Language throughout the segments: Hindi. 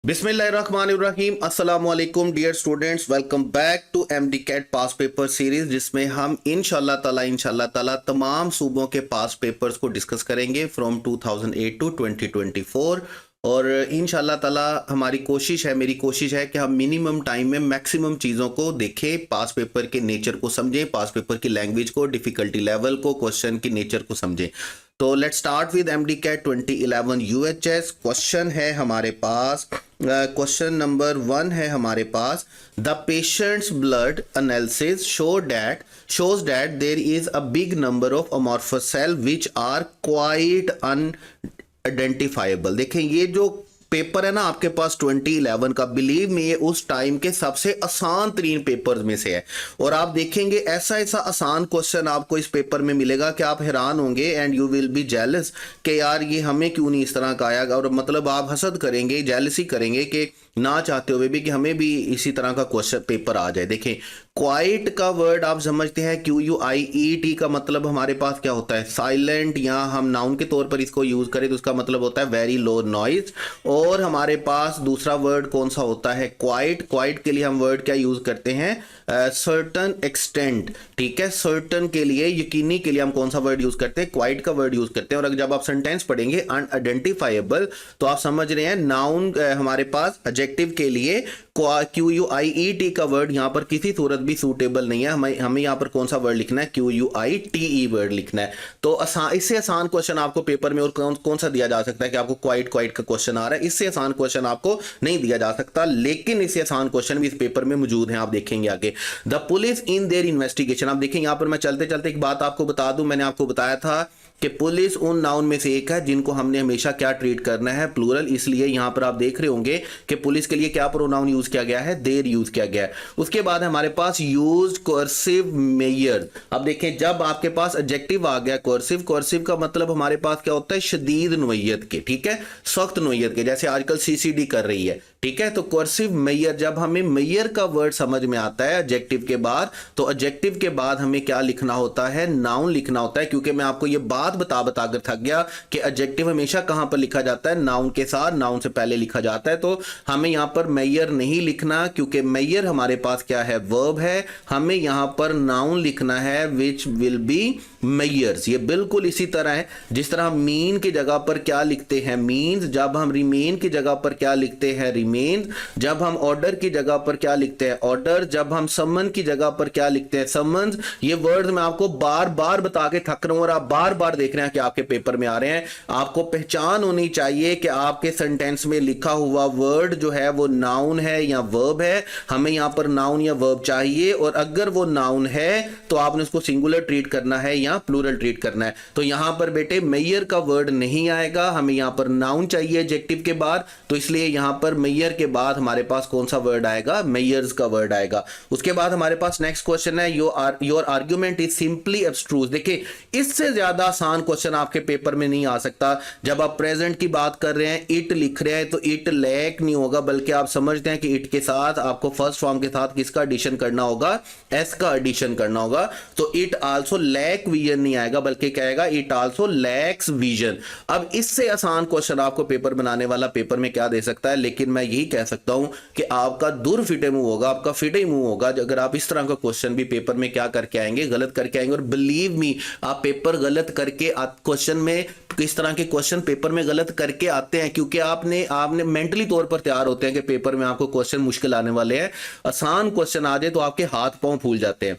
बिस्मिल्लाहिर्रहमानिर्रहीम अस्सलाम वालेकुम dear students, welcome back to MD CAT past paper series, जिसमें हम इंशाल्लाह ताला तमाम सूबों के पास पेपर्स को डिस्कस करेंगे फ्रॉम 2008 टू 2024। और इंशाल्लाह ताला हमारी कोशिश है, मेरी कोशिश है कि हम मिनिमम टाइम में मैक्सिमम चीज़ों को देखें, पास पेपर के नेचर को समझें, पास पेपर की लैंग्वेज को, डिफ़िकल्टी लेवल को, क्वेश्चन की नेचर को समझें। तो let's start with MD CAT 2011 UHS. Question है हमारे पास, क्वेश्चन नंबर 1 है हमारे पास, the patient's blood analysis shows that there is a big number of amorphous cells which are quite अनआइडेंटिफाइबल। देखें ये जो पेपर है ना आपके पास 2011 का, बिलीव में ये उस टाइम के सबसे आसान तरीन पेपर्स में से है। और आप देखेंगे ऐसा ऐसा आसान क्वेश्चन आपको इस पेपर में मिलेगा कि आप हैरान होंगे and you will be jealous कि यार ये हमें क्यों नहीं इस तरह का आया। और मतलब आप हसद करेंगे, जेलसी करेंगे कि ना चाहते हुए भी कि हमें भी इसी तरह का क्वेश्चन पेपर आ जाए। देखें क्वाइट का वर्ड आप समझते हैं, QUIET का मतलब हमारे पास क्या होता है, साइलेंट, या हम नाउन के तौर पर इसको यूज करें तो उसका मतलब होता है वेरी लो नॉइज। और हमारे पास दूसरा वर्ड कौन सा होता है, क्वाइट के लिए हम वर्ड क्या यूज करते हैं, सर्टन एक्सटेंट। ठीक है, सर्टन के लिए, यकीनी के लिए हम कौन सा वर्ड यूज करते हैं, क्वाइट का वर्ड यूज करते हैं। और जब आप सेंटेंस पढ़ेंगे अनआइडेंटिफाइबल तो आप समझ रहे हैं नाउन हमारे पास एडजेक्टिव के लिए QUIET का वर्ड यहां पर किसी सूरत भी सूटेबल नहीं है। हमें यहां पर कौन सा वर्ड लिखना है, QUITE वर्ड लिखना है। तो इससे आसान क्वेश्चन आपको पेपर में और कौन सा दिया जा सकता है कि आपको क्वाइट का क्वेश्चन आ रहा है, इससे आसान क्वेश्चन आपको नहीं दिया जा सकता। लेकिन इससे आसान क्वेश्चन भी इस पेपर में मौजूद है, आप देखेंगे आगे। The police in their investigation, आप देखें यहां पर मैं चलते चलते एक बात आपको बता दूं, मैंने आपको बताया था कि पुलिस उन नाउन में से एक है जिनको हमने हमेशा क्या ट्रीट करना है, प्लूरल। इसलिए यहां पर आप देख रहे होंगे कि पुलिस के लिए क्या प्रोनाउन यूज किया गया है, देर यूज किया गया है। उसके बाद हमारे पास यूज कर्सिव मेयर। अब देखें जब आपके पास एडजेक्टिव आ गया कर्सिव का मतलब हमारे पास क्या होता है, शदीद नोयत के, ठीक है, सख्त नोयत के, जैसे आजकल CCD कर रही है। ठीक है, तो कर्सिव मेयर, जब हमें मेयर का वर्ड समझ में आता है एडजेक्टिव के बाद, तो एडजेक्टिव के बाद हमें क्या लिखना होता है, नाउन लिखना होता है। क्योंकि मैं आपको ये बात बता कर थक गया कि एडजेक्टिव हमेशा कहां पर लिखा जाता है, नाउन के साथ, नाउन से पहले लिखा जाता है। तो हमें यहां पर मेयर नहीं लिखना, क्योंकि मेयर हमारे पास क्या है, वर्ब है। हमें यहां पर नाउन लिखना है विच विल बी मेयर्स। ये बिल्कुल इसी तरह है जिस तरह हम मीन की जगह पर क्या लिखते हैं, मीन्स। जब हम रिमेन की जगह पर क्या लिखते हैं, रिमेन्स। जब हम ऑर्डर की जगह पर क्या लिखते हैं, ऑर्डर। जब हम समन की जगह पर क्या लिखते हैं, समन्स। ये वर्ड्स मैं आपको बार बार बता के थक रहा हूं और आप बार बार देख रहे हैं कि आपके पेपर में आ रहे हैं। आपको पहचान होनी चाहिए कि आपके सेंटेंस में लिखा हुआ वर्ड जो है वो नाउन है या वर्ब है। हमें यहां पर नाउन या वर्ब चाहिए, और अगर वो नाउन है तो आपने उसको सिंगुलर ट्रीट करना है या प्लूरल ट्रीट करना है। तो यहां पर बेटे मेयर का वर्ड नहीं आएगा, हमें यहां पर नाउन चाहिए एडजेक्टिव के बाद, तो इसलिए यहां पर मेयर के बाद हमारे पास कौन सा वर्ड आएगा, मेयर्स का वर्ड आएगा। उसके बाद हमारे पास नेक्स्ट क्वेश्चन है, योर आर्ग्यूमेंट इज सिंपली एब्स्ट्रूज। देखिए इससे ज्यादा आसान क्वेश्चन आपके पेपर में नहीं आ सकता। जब आप प्रेजेंट की बात कर रहे हैं, इट लिख रहे हैं, तो इट लैक नहीं होगा, बल्कि आप समझते हैं कि इट के साथ आपको फर्स्ट फॉर्म के साथ किसका एडिशन करना होगा, एस का एडिशन करना होगा। तो इट आल्सो लैक विजन नहीं आएगा, बल्कि क्या आएगा, इट आल्सो लैक्स विजन। अब इससे आसान क्वेश्चन आपको पेपर बनाने वाला पेपर में क्या दे सकता है, लेकिन मैं यही कह सकता हूं कि आपका दूर फिटे मुंह होगा, आपका फिटे मुंह होगा अगर आप इस तरह का क्वेश्चन भी पेपर में क्या करके आएंगे, गलत करके आएंगे। और बिलीव मी, आप पेपर गलत करके क्वेश्चन में, किस तरह के क्वेश्चन पेपर में गलत करके आते हैं, क्योंकि आपने मेंटली तौर पर तैयार होते हैं कि पेपर में आपको क्वेश्चन मुश्किल आने वाले हैं। आसान क्वेश्चन आ जाए तो आपके हाथ पांव फूल जाते हैं।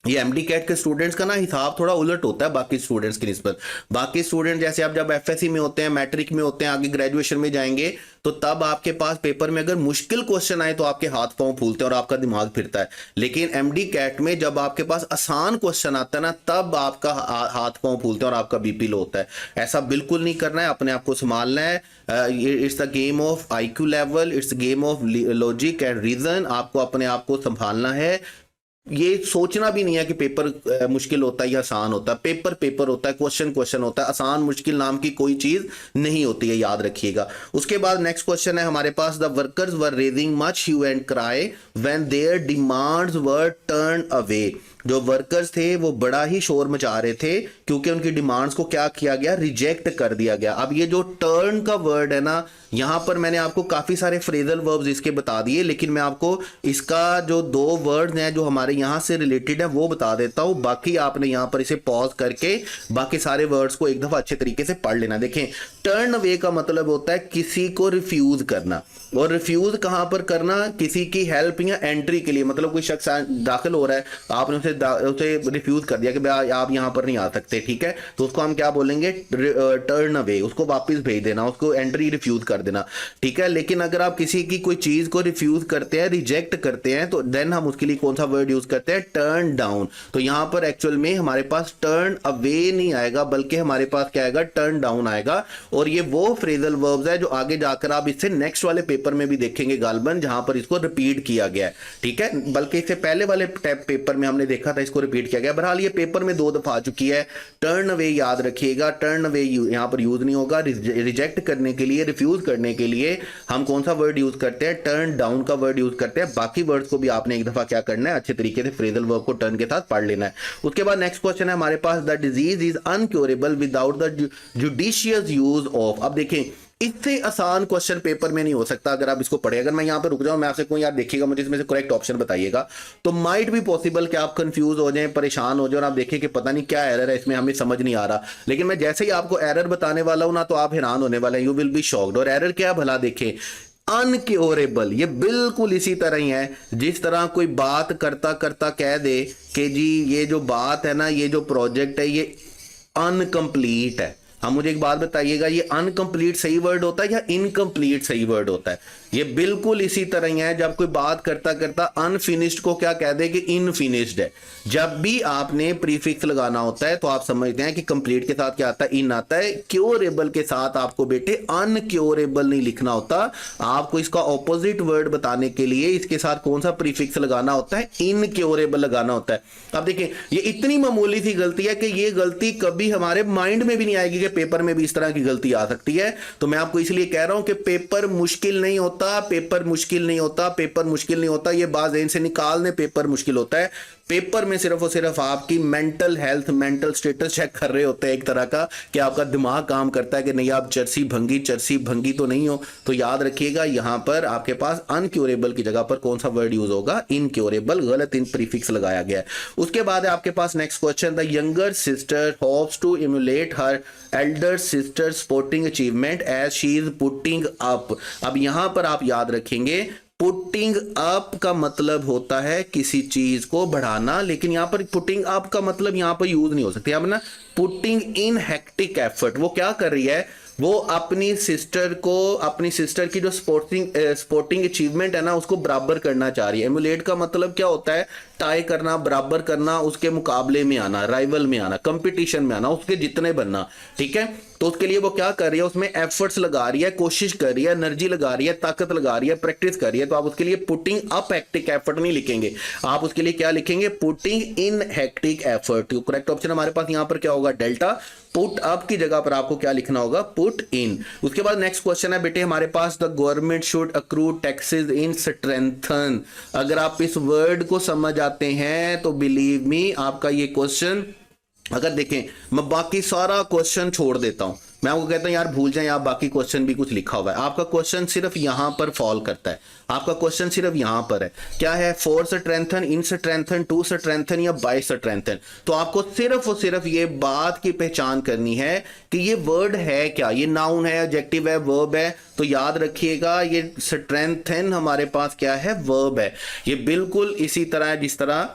ये एमडी कैट के स्टूडेंट्स का ना हिसाब थोड़ा उलट होता है बाकी स्टूडेंट्स की निस्बत। बाकी स्टूडेंट जैसे आप जब FSC में होते हैं, मैट्रिक में होते हैं, आगे ग्रेजुएशन में जाएंगे, तो तब आपके पास पेपर में अगर मुश्किल क्वेश्चन आए तो आपके हाथ पांव फूलते हैं और आपका दिमाग फिरता है। लेकिन एमडी कैट में जब आपके पास आसान क्वेश्चन आता है ना, तब आपका हाथ पांव फूलते हैं और आपका BP लो होता है। ऐसा बिल्कुल नहीं करना है, अपने आप को संभालना है। It's the game of IQ level, it's game of logic and reason. आपको अपने आप को संभालना है। ये सोचना भी नहीं है कि पेपर मुश्किल होता है या आसान होता है। पेपर होता है, क्वेश्चन होता है। आसान मुश्किल नाम की कोई चीज नहीं होती है, याद रखिएगा। उसके बाद नेक्स्ट क्वेश्चन है हमारे पास, the workers were raising much hue and cry when their demands were turn away. जो वर्कर्स थे वो बड़ा ही शोर मचा रहे थे क्योंकि उनकी डिमांड्स को क्या किया गया, रिजेक्ट कर दिया गया। अब ये जो टर्न का वर्ड है ना, यहां पर मैंने आपको काफी सारे फ्रेजल वर्ब्स इसके बता दिए, लेकिन मैं आपको इसका जो 2 वर्ड्स हैं जो हमारे यहां से रिलेटेड है वो बता देता हूं। बाकी आपने यहां पर इसे पॉज करके बाकी सारे वर्ड्स को एक दफा अच्छे तरीके से पढ़ लेना। देखें, टर्न अवे का मतलब होता है किसी को रिफ्यूज करना, और रिफ्यूज कहां पर करना, किसी की हेल्प या एंट्री के लिए। मतलब कोई शख्स दाखिल हो रहा है, आपने उसे रिफ्यूज कर दिया कि भाई आप यहां पर नहीं आ सकते, ठीक है, तो उसको हम क्या बोलेंगे, टर्न अवे, उसको वापस भेज देना, उसको एंट्री रिफ्यूज कर देना, ठीक है। लेकिन अगर आप किसी की कोई चीज को रिफ्यूज करते हैं, रिजेक्ट करते हैं, तो देन हम उसके लिए कौन सा वर्ड यूज करते हैं, टर्न डाउन। तो यहां पर एक्चुअल में हमारे पास टर्न अवे नहीं आएगा, बल्कि हमारे पास क्या आएगा, टर्न डाउन आएगा। और ये वो फ्रेजल वर्ब्स है जो आगे जाकर आप इससे नेक्स्ट वाले पेपर में भी देखेंगे गालबन, जहां पर इसको रिपीट किया गया है, ठीक है। बल्कि इससे पहले वाले पेपर में हमने देखा था इसको रिपीट किया गया। बहरहाल ये पेपर में 2 दफा आ चुकी है। टर्न अवे याद रखिएगा, टर्न अवे यहां पर यूज नहीं होगा। रिजेक्ट करने के लिए, रिफ्यूज करने के लिए हम कौन सा वर्ड यूज करते हैं, टर्न डाउन का वर्ड यूज करते हैं। बाकी वर्ड्स को भी आपने एक दफा क्या करना है, अच्छे तरीके से फ्रेजल वर्ब को टर्न के साथ पढ़ लेना है। उसके बाद नेक्स्ट क्वेश्चन है हमारे पास, the disease is incurable without the judicious use of. अब देखें, इससे आसान क्वेश्चन पेपर में नहीं हो सकता अगर आप इसको पढ़े। अगर मैं यहां पर रुक जाऊं, मैं आपसे कहूं यार देखिएगा मुझे इसमें से करेक्ट ऑप्शन बताइएगा, तो माइट भी पॉसिबल कि आप कंफ्यूज हो जाएं, परेशान हो जाएं और आप देखें कि पता नहीं क्या एरर है इसमें, हमें समझ नहीं आ रहा। लेकिन मैं जैसे ही आपको एरर बताने वाला हूं ना, तो आप हैरान होने वाले हैं, यू विल बी शॉक्ड। और एरर क्या भला, देखें, अनक्योरेबल, ये बिल्कुल इसी तरह ही है जिस तरह कोई बात करता करता कह दे कि जी ये जो बात है ना, ये जो प्रोजेक्ट है ये अनकंप्लीट है। हम मुझे एक बात बताइएगा, ये अनकंप्लीट सही वर्ड होता है या इनकंप्लीट सही वर्ड होता है? ये बिल्कुल इसी तरह ही है जब कोई बात करता करता अनफिनिश्ड को क्या कह दे कि इनफिनिश्ड है। जब भी आपने प्रीफिक्स लगाना होता है तो आप समझते हैं कि कंप्लीट के साथ क्या आता है, इन आता है। क्योरेबल के साथ आपको बेटे अनक्योरेबल नहीं लिखना होता, आपको इसका ऑपोजिट वर्ड बताने के लिए इसके साथ कौन सा प्रीफिक्स लगाना होता है, इनक्योरेबल लगाना होता है। अब देखिए, ये इतनी मामूली सी गलती है कि ये गलती कभी हमारे माइंड में भी नहीं आएगी कि पेपर में भी इस तरह की गलती आ सकती है। तो मैं आपको इसलिए कह रहा हूं कि पेपर मुश्किल नहीं होता, पेपर मुश्किल नहीं होता, पेपर मुश्किल नहीं होता, ये बात ज़हन से निकालने पेपर मुश्किल होता है। पेपर में सिर्फ और सिर्फ आपकी mental health, mental status check कर रहे होते हैं एक तरह का, कि आपका दिमाग काम करता है कि नहीं आप चरसी भंगी तो नहीं हो। तो याद रखिएगा यहां पर आपके पास अनक्योरेबल की जगह पर कौन सा वर्ड यूज होगा, इनक्योरेबल। गलत इन प्रीफिक्स लगाया गया है। उसके बाद है आपके पास next question, the younger sister hopes to emulate her elder sister sporting achievement as she is putting up. अब यहां पर आप याद रखेंगे, पुटिंग अप का मतलब होता है किसी चीज को बढ़ाना, लेकिन यहां पर पुटिंग अप का मतलब यहां पर यूज नहीं हो सकती। अब ना पुटिंग इन हेक्टिक एफर्ट, वो क्या कर रही है, वो अपनी सिस्टर की जो स्पोर्टिंग अचीवमेंट है ना उसको बराबर करना चाह रही है। एमुलेट का मतलब क्या होता है, टाई करना, बराबर करना, उसके मुकाबले में आना, राइवल में आना, कंपटीशन में आना, उसके जितने बनना, ठीक है। तो उसके लिए वो क्या कर रही है, उसमें एफर्ट्स लगा रही है, कोशिश कर रही है, एनर्जी लगा रही है, ताकत लगा रही है, प्रैक्टिस कर रही है। तो आप उसके लिए पुटिंग अप हेक्टिक एफर्ट नहीं लिखेंगे, आप उसके लिए क्या लिखेंगे, putting in hectic effort. Correct option हमारे पास यहां पर क्या होगा, डेल्टा। पुट अप की जगह पर आपको क्या लिखना होगा, पुट इन। उसके बाद नेक्स्ट क्वेश्चन है बेटे हमारे पास, the government should accrue taxes in strengthen. अगर आप इस वर्ड को समझ आते हैं तो बिलीव मी आपका ये क्वेश्चन, अगर देखें मैं बाकी सारा क्वेश्चन छोड़ देता हूं, मैं आपको कहता हूं यार भूल जाएं आप, बाकी क्वेश्चन भी कुछ लिखा हुआ है, आपका क्वेश्चन सिर्फ यहां पर फॉल करता है, आपका क्वेश्चन सिर्फ यहां पर है। क्या है, for strengthen, in strengthen, to strengthen या बाय स्ट्रेंथन। तो आपको सिर्फ और सिर्फ ये बात की पहचान करनी है कि ये वर्ड है क्या, ये नाउन है, एडजेक्टिव है, वर्ब है। तो याद रखिएगा ये स्ट्रेंथन हमारे पास क्या है, वर्ब है। ये बिल्कुल इसी तरह है जिस तरह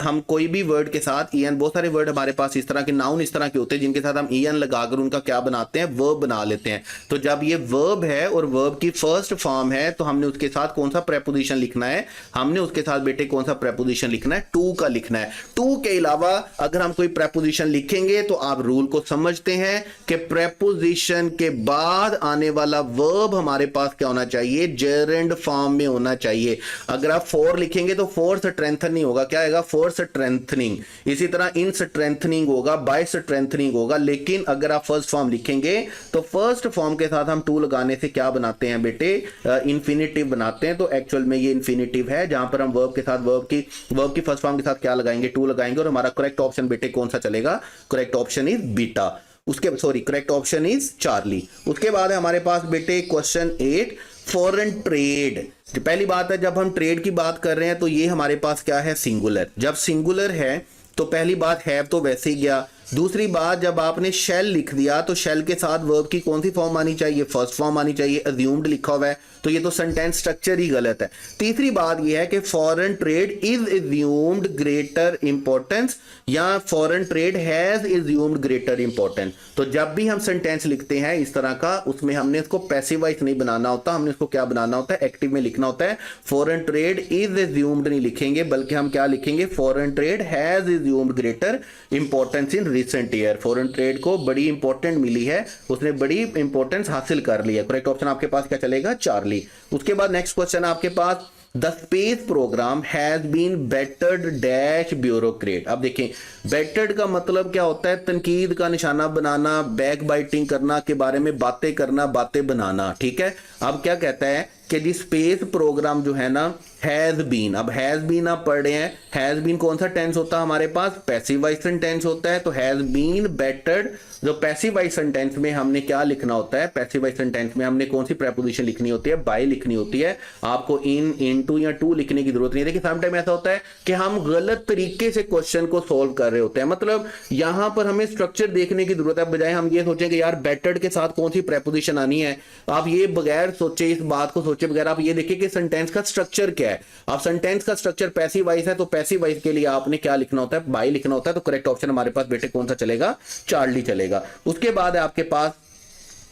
हम कोई भी वर्ड के साथ ईएन, बहुत सारे वर्ड हमारे पास इस तरह के नाउन इस तरह के होते हैं जिनके साथ हम ईएन लगाकर उनका क्या बनाते हैं, वर्ब बना लेते हैं। तो जब ये वर्ब है और वर्ब की फर्स्ट फॉर्म है तो हमने उसके साथ कौन सा प्रेपोजिशन लिखना है, हमने उसके साथ बेटे कौन सा प्रेपोजिशन लिखना है, टू का लिखना है। टू के अलावा अगर हम कोई प्रेपोजिशन लिखेंगे तो आप रूल को समझते हैं कि प्रेपोजिशन के बाद आने वाला वर्ब हमारे पास क्या होना चाहिए, जेरेंड फॉर्म में होना चाहिए। अगर आप फॉर लिखेंगे तो फॉर स्ट्रेंथन नहीं होगा, क्या आएगा, जाएगा फॉर स्ट्रेंथनिंग, इसी तरह इन स्ट्रेंथनिंग होगा, बाय स्ट्रेंथनिंग होगा। लेकिन अगर आप फर्स्ट फॉर्म लिखेंगे तो फर्स्ट फॉर्म के साथ हम टू लगाने से क्या बनाते हैं बेटे, इंफिनिटिव बनाते हैं। तो एक्चुअल में ये इंफिनिटिव है, जहां पर हम वर्ब के साथ वर्ब की फर्स्ट फॉर्म के साथ क्या लगाएंगे, टू लगाएंगे। और हमारा करेक्ट ऑप्शन बेटे कौन सा चलेगा, correct option is beta. Correct option is Charlie. उसके बाद है हमारे पास बेटे क्वेश्चन 8, फॉरेन ट्रेड। पहली बात है, जब हम ट्रेड की बात कर रहे हैं तो ये हमारे पास क्या है, सिंगुलर। जब सिंगुलर है तो पहली बात हैव तो वैसे ही गया। दूसरी बात, जब आपने शेल लिख दिया तो शेल के साथ वर्ब की कौन सी फॉर्म आनी चाहिए, फर्स्ट फॉर्म आनी चाहिए। अज्यूम्ड लिखा हुआ है तो ये तो सेंटेंस स्ट्रक्चर ही गलत है। तीसरी बात ये है कि foreign trade is assumed greater importance या foreign trade has assumed greater importance. तो जब भी हम सेंटेंस लिखते हैं इस तरह का, उसमें हमने इसको पैसिव वॉइस नहीं बनाना होता, हमने इसको क्या बनाना होता है, एक्टिव में लिखना होता है। फॉरेन ट्रेड इज अज्यूम्ड नहीं लिखेंगे, बल्कि हम क्या लिखेंगे, foreign trade has assumed greater importance in recent year. Foreign trade को बड़ी इंपॉर्टेंट मिली है, उसने बड़ी इंपॉर्टेंस हासिल कर ली है। करेक्ट ऑप्शन आपके पास क्या चलेगा, चार्ली। उसके बाद नेक्स्ट क्वेश्चन आपके पास, the space program has been battered dash bureaucrat. अब देखें, बेटर्ड का मतलब क्या होता है, तनकीद का निशाना बनाना, बैक बाइटिंग करना, के बारे में बातें करना, बातें बनाना। ठीक है, अब क्या कहता है कि जी स्पेस प्रोग्राम जो है ना, हैज बीन। अब हैज बीन आप पढ़ रहे हैं, हैज बीन कौन सा टेंस होता है हमारे पास, पैसिव वॉइस टेंस होता है। तो हैज बीन बेटर्ड, जो पैसिव वॉइस टेंस में हमने क्या लिखना होता है, पैसिव वॉइस टेंस में हमने कौन सी प्रेपोजिशन लिखनी होती है, बाय लिखनी होती है। आपको इन, इनटू या टू लिखने की जरूरत नहीं है। देखिए समटाइम ऐसा होता है कि हम गलत तरीके से क्वेश्चन को सोल्व कर रहे होते हैं, मतलब यहां पर हमें स्ट्रक्चर देखने की जरूरत है, बजाय हम ये सोचें कि यार बेटर्ड के साथ कौन सी प्रेपोजिशन आनी है। आप ये बगैर सोचे, इस बात को सोचे बगैर आप ये देखिए कि सेंटेंस का स्ट्रक्चर क्या है। अब सेंटेंस का स्ट्रक्चर पैसिव वॉइस है, तो पैसिव वॉइस के लिए आपने क्या लिखना होता है, बाय लिखना होता है। तो करेक्ट ऑप्शन हमारे पास बेटे कौन सा चलेगा, चार्ली चलेगा। उसके बाद है आपके पास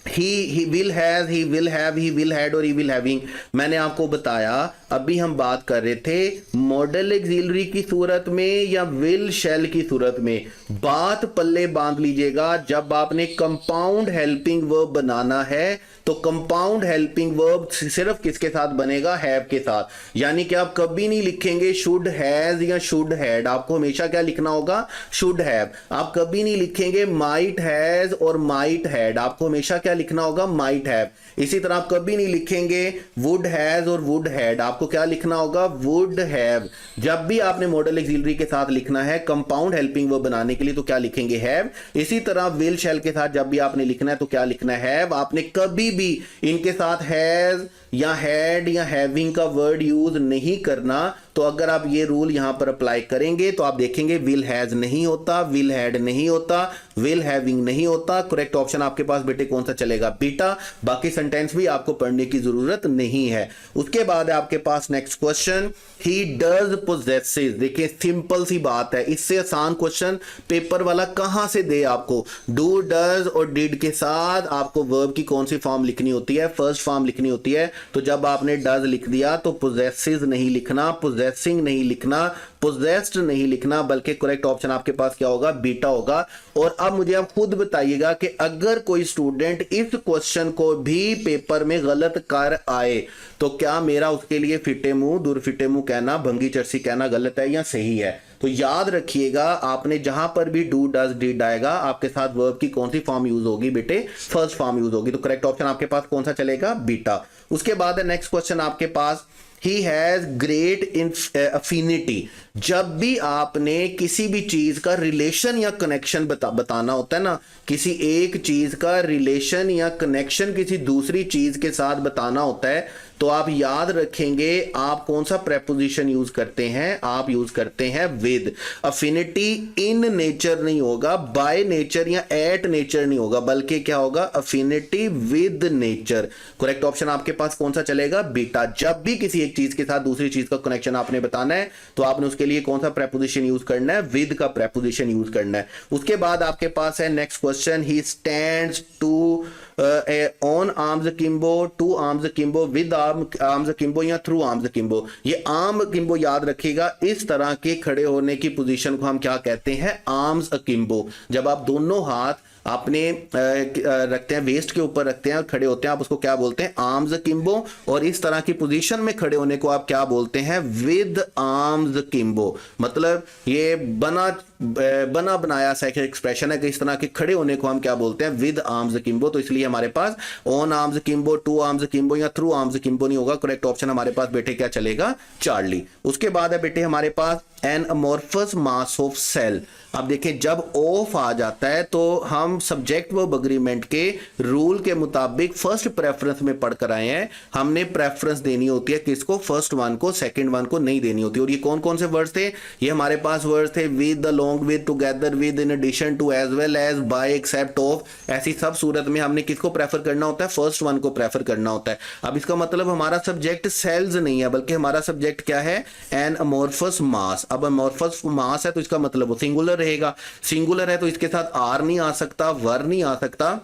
he will has, he will have, he will had और he will having। मैंने आपको बताया, अभी हम बात कर रहे थे मॉडल एक्सिलरी की सूरत में या विल शैल की सूरत में। बात पल्ले बांध लीजिएगा, जब आपने कंपाउंड हेल्पिंग वर्ब बनाना है तो कंपाउंड हेल्पिंग वर्ब सिर्फ किसके साथ बनेगा, हैव के साथ। यानी कि आप कभी नहीं लिखेंगे शुड हैज या शुड हैड, आपको हमेशा क्या लिखना होगा, शुड हैव। आप कभी नहीं लिखेंगे माइट हैज और माइट हैड, आपको हमेशा क्या लिखना होगा, माइट हैव। इसी तरह आप कभी नहीं लिखेंगे वुड हैज और वुड हैड, आपको क्या लिखना होगा, वुड हैव। जब भी आपने मॉडल एक्सिलरी के साथ लिखना है कंपाउंड हेल्पिंग वर्ब बनाने के लिए तो क्या लिखेंगे, हैव। इसी तरह विल शैल के साथ जब भी आपने लिखना है तो क्या लिखना है, हैव। आपने कभी भी इनके साथ हैज या हैड या हैविंग का वर्ड यूज नहीं करना। तो अगर आप ये रूल यहां पर अप्लाई करेंगे तो आप देखेंगे विल हैज नहीं होता, विल हैड नहीं होता, विल हैविंग नहीं होता। करेक्ट ऑप्शन आपके पास बेटे कौन सा चलेगा, बीटा। बाकी सेंटेंस भी आपको पढ़ने की जरूरत नहीं है। उसके बाद है आपके पास next question, he does possesses. देखिए सिंपल सी बात है, इससे आसान क्वेश्चन पेपर वाला कहां से दे आपको। डू, डज और डिड के साथ आपको वर्ब की कौन सी फॉर्म लिखनी होती है, फर्स्ट फॉर्म लिखनी होती है। तो जब आपने डज लिख दिया तो पोजेसेस नहीं लिखना, पोजेसिंग नहीं लिखना, पोजेस्ड नहीं लिखना, बल्कि करेक्ट ऑप्शन आपके पास क्या होगा, बीटा होगा। और अब मुझे आप खुद बताइएगा कि अगर कोई स्टूडेंट इस क्वेश्चन को भी पेपर में गलत कर आए तो क्या मेरा उसके लिए फिटे मुंह दूर फिटे मुंह कहना, भंगी चरसी कहना गलत है या सही है। तो याद रखिएगा, आपने जहां पर भी डू, डज, डिड आएगा आपके साथ वर्ब की कौन सी फॉर्म यूज होगी बेटे, फर्स्ट फॉर्म यूज होगी। तो करेक्ट ऑप्शन आपके पास कौन सा चलेगा, बीटा। उसके बाद है नेक्स्ट क्वेश्चन आपके पास, ही हैज ग्रेट अफिनिटी। जब भी आपने किसी भी चीज का रिलेशन या कनेक्शन बताना होता है ना, किसी एक चीज का रिलेशन या कनेक्शन किसी दूसरी चीज के साथ बताना होता है, तो आप याद रखेंगे आप कौन सा प्रेपोजिशन यूज करते हैं, आप यूज करते हैं विद। अफिनिटी इन नेचर नहीं होगा, बाय नेचर या एट नेचर नहीं होगा, बल्कि क्या होगा, affinity with nature. Correct option आपके पास कौन सा चलेगा, बीटा। जब भी किसी एक चीज के साथ दूसरी चीज का कनेक्शन आपने बताना है तो आपने उसके लिए कौन सा प्रेपोजिशन यूज करना है, विद का प्रेपोजिशन यूज करना है। उसके बाद आपके पास है next question, he stands to on arms akimbo, to arms akimbo, with arms akimbo या थ्रू आर्म्स अकिम्बो। ये आर्म अकिम्बो याद रखिएगा, इस तरह के खड़े होने की पोजीशन को हम क्या कहते हैं, आर्म्स अकिम्बो। जब आप दोनों हाथ अपने रखते हैं, वेस्ट के ऊपर रखते हैं और खड़े होते हैं, आप उसको क्या बोलते हैं? आर्म्स किम्बो। और इस तरह की पोजीशन में खड़े होने को आप क्या बोलते हैं? With arms Kimbho. मतलब ये बना बनाया सा एक एक्सप्रेशन है कि इस तरह के खड़े होने को हम क्या बोलते हैं? With arms akimbo. तो इसलिए हमारे पास on arms akimbo, to arms akimbo या थ्रू आर्म्स किम्बो नहीं होगा। करेक्ट ऑप्शन हमारे पास बेटे क्या चलेगा? चार्ली। उसके बाद है बेटे हमारे पास an amorphous mass of cell. अब देखिए जब ऑफ आ जाता है तो हम सब्जेक्ट वर्ब अग्रीमेंट के रूल के मुताबिक फर्स्ट प्रेफरेंस में पढ़कर आए हैं। हमने प्रेफरेंस देनी होती है किसको? फर्स्ट वन को, सेकंड वन को नहीं देनी होती। और ये कौन कौन से वर्ड्स थे? ये हमारे पास वर्ड्स थे with, along with, together with, in addition to, as well as, by, except of. ऐसी सब सूरत में हमने किसको प्रेफर करना होता है? फर्स्ट वन को प्रेफर करना होता है। अब इसका मतलब हमारा सब्जेक्ट सेल्स नहीं है, बल्कि हमारा सब्जेक्ट क्या है? एन अमोर्फस मास। अब अमोर्फस मास है तो इसका मतलब वो सिंगुलर रहेगा। सिंगुलर है तो इसके साथ आर नहीं आ सकता, वर नहीं आ सकता।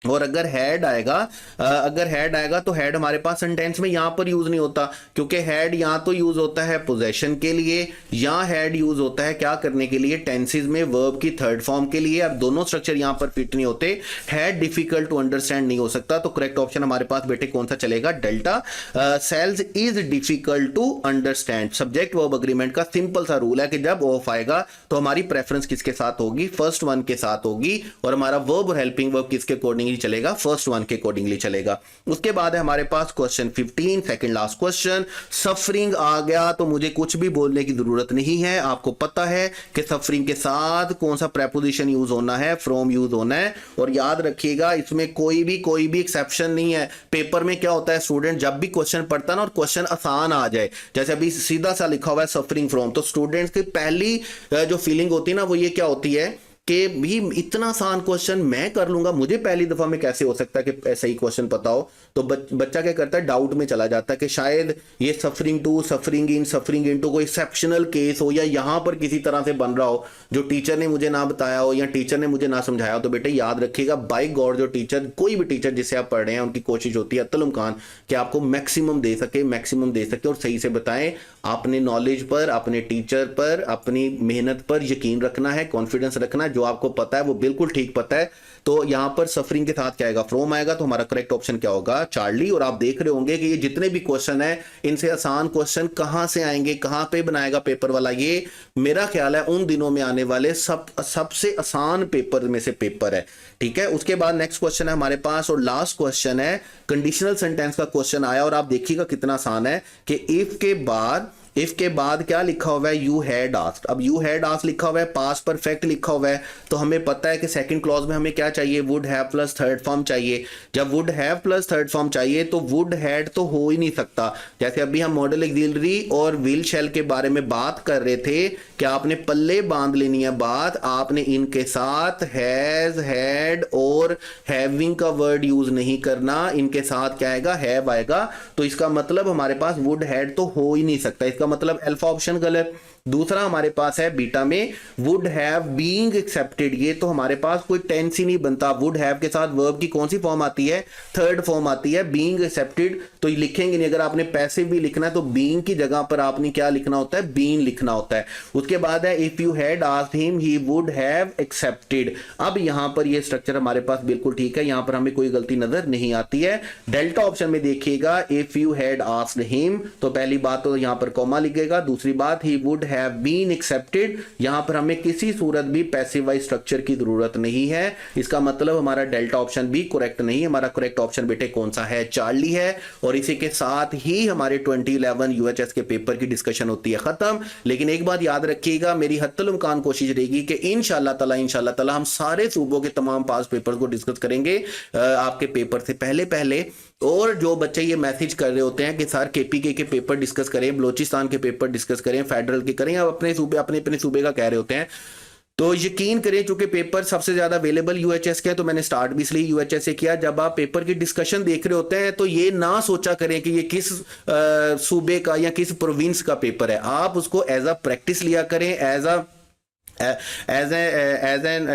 और अगर हेड आएगा तो हेड हमारे पास सेंटेंस में यहां पर यूज नहीं होता, क्योंकि हेड यहां तो यूज होता है पोजेशन के लिए, या हेड यूज होता है क्या करने के लिए? टेंसेस में वर्ब की थर्ड फॉर्म के लिए। अब दोनों स्ट्रक्चर यहां पर फिट नहीं होते। हेड डिफिकल्ट टू अंडरस्टैंड नहीं हो सकता। तो करेक्ट ऑप्शन हमारे पास बेटे कौन सा चलेगा? Delta. Cells is difficult to understand. Subject verb agreement का सिंपल सा रूल है कि जब ऑफ आएगा तो हमारी प्रेफरेंस किसके साथ होगी? फर्स्ट वन के साथ होगी। और हमारा वर्ब और हेल्पिंग वर्ब किसके अकॉर्डिंग चलेगा? फर्स्ट वन के अकॉर्डिंगली चलेगा। उसके बाद है हमारे पास question 15, second last question. Suffering आ गया तो मुझे कुछ भी बोलने की जरूरत नहीं है। आपको पता है कि सफरिंग के साथ कौन सा प्रेपोजिशन यूज होना है? फ्रॉम यूज होना है। और याद रखिएगा इसमें कोई भी एक्सेप्शन नहीं है। पेपर में क्या होता है, स्टूडेंट जब भी क्वेश्चन पढ़ता है ना और क्वेश्चन आसान आ जाए, जैसे अभी सीधा सा लिखा हुआ है सफरिंग फ्रॉम, तो स्टूडेंट्स की पहली जो फीलिंग होती है ना वो ये क्या होती है कि भी इतना आसान क्वेश्चन मैं कर लूंगा, मुझे पहली दफा में कैसे हो सकता है कि ऐसा ही क्वेश्चन पता हो। तो बच्चा क्या करता है? डाउट में चला जाता है कि शायद ये suffering to, suffering in, suffering into कोई एक्सेप्शनल केस हो, या यहां पर किसी तरह से बन रहा हो जो टीचर ने मुझे ना बताया हो या टीचर ने मुझे ना समझाया हो। तो बेटे याद रखिएगा, बाय गॉड जो टीचर, कोई भी टीचर जिससे आप पढ़ रहे हैं, उनकी कोशिश होती है अतुलमकान कि आपको मैक्सिमम दे सके और सही से बताएं। अपने नॉलेज पर, अपने टीचर पर, अपनी मेहनत पर यकीन रखना है, कॉन्फिडेंस रखना है। जो आपको पता है वो बिल्कुल ठीक पता है। तो यहां पर सफरिंग के साथ क्या आएगा? फ्रॉम आएगा। तो हमारा करेक्ट ऑप्शन क्या होगा? चार्ली। और आप देख रहे होंगे कि ये जितने भी क्वेश्चन है इनसे आसान क्वेश्चन कहां से आएंगे, कहां पे बनाएगा पेपर वाला? ये मेरा ख्याल है उन दिनों में आने वाले सबसे आसान पेपर में से पेपर है। ठीक है। उसके बाद नेक्स्ट क्वेश्चन है हमारे पास और लास्ट क्वेश्चन है, कंडीशनल सेंटेंस का क्वेश्चन आया और आप देखिएगा कितना आसान है कि इफ के बाद क्या लिखा हुआ है? You had asked. अब यू हैड आस्क्ड लिखा हुआ है, पास्ट परफेक्ट लिखा हुआ है, तो हमें पता है कि सेकंड क्लॉज में हमें क्या चाहिए? Would have plus third form चाहिए। जब would have plus third form चाहिए तो वुड हैड तो हो ही नहीं सकता। जैसे अभी हम मॉडल ऑक्सिलरी और विल शेल के बारे में बात कर रहे थे कि आपने पल्ले बांध लेनी है बात, आपने इनके साथ हैज, हैड और हैविंग का वर्ड यूज नहीं करना। इनके साथ क्या आएगा? हैव आएगा। तो इसका मतलब हमारे पास वुड हैड तो हो ही नहीं सकता। इसका मतलब अल्फा ऑप्शन गलत। दूसरा हमारे पास है बीटा में वुड हैव बीइंग एक्सेप्टेड। ये तो हमारे पास कोई टेंस ही नहीं बनता। वुड हैव के साथ वर्ब की कौन सी फॉर्म आती है? थर्ड फॉर्म आती है, बीइंग एक्सेप्टेड। तो ये लिखेंगे नहीं। अगर आपने पैसिव भी लिखना है तो बीइंग की जगह पर आपने क्या लिखना होता है? बीन लिखना होता है। उसके बाद है if you had asked him he would have accepted. अब यहां पर ये स्ट्रक्चर हमारे पास बिल्कुल ठीक है, यहां पर हमें कोई गलती नजर नहीं आती है। डेल्टा ऑप्शन में देखिएगा if you had asked him, तो पहली बात तो यहां पर कॉमा लिखेगा। दूसरी बात he would have been accepted, यहां पर हमें किसी सूरत भी पैसिव वाइज स्ट्रक्चर की जरूरत नहीं है। इसका मतलब हमारा डेल्टा ऑप्शन भी करेक्ट नहीं। हमारा करेक्ट ऑप्शन बेटे कौन सा है? चार्ली है। और इसी के साथ ही हमारे 2011 यूएचएस के पेपर की डिस्कशन होती है खत्म। लेकिन एक बात याद रखिएगा, मेरी हत्तुल इम्कान कोशिश रहेगी कि इंशाल्लाह ताला हम सारे सूबों के तमाम पास पेपर को डिस्कस करेंगे आपके पेपर से पहले। और जो बच्चे ये मैसेज कर रहे होते हैं कि सर केपीके के पेपर डिस्कस करें, बलोचिस्तान के पेपर डिस्कस करें, फेडरल के करें, या अपने सूबे का कह रहे होते हैं, तो यकीन करें चूंकि पेपर सबसे ज्यादा अवेलेबल यूएचएस का है, तो मैंने स्टार्ट भी इसलिए यूएचएस से किया। जब आप पेपर की डिस्कशन देख रहे होते हैं तो ये ना सोचा करें कि ये किस सूबे का या किस प्रोविंस का पेपर है। आप उसको एज अ प्रैक्टिस लिया करें, as a as an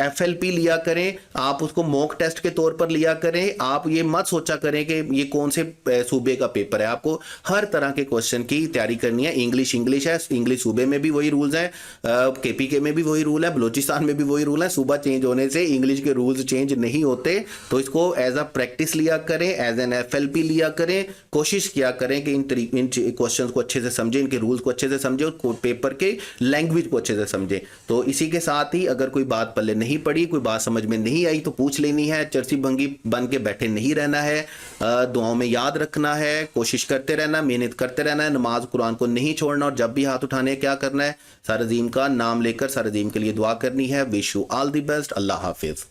FLP लिया करें, आप उसको मॉक टेस्ट के तौर पर लिया करें। आप ये मत सोचा करें कि ये कौन से सूबे का पेपर है, आपको हर तरह के क्वेश्चन की तैयारी करनी है। इंग्लिश है, इंग्लिश सूबे में भी वही रूल्स हैं, KPK में भी वही रूल है, बलोचिस्तान में भी वही रूल है। सूबा चेंज होने से इंग्लिश के रूल्स चेंज नहीं होते, तो इसको एज अ प्रैक्टिस लिया करें, एज एन FLP लिया करें। कोशिश किया करें कि इन क्वेश्चन को अच्छे से समझें, इनके रूल्स को अच्छे से समझें और पेपर के लैंग्वेज को अच्छे से समझें। तो इसी के साथ ही अगर कोई बात पल्ले नहीं पड़ी, कोई बात समझ में नहीं आई तो पूछ लेनी है, चरसी भंगी बन के बैठे नहीं रहना है, दुआओं में याद रखना है, कोशिश करते रहना, मेहनत करते रहना है, नमाज कुरान को नहीं छोड़ना, और जब भी हाथ उठाने क्या करना है, सर अजीम का नाम लेकर सर अजीम के लिए दुआ करनी है। Wish you all the best. Allah Hafiz.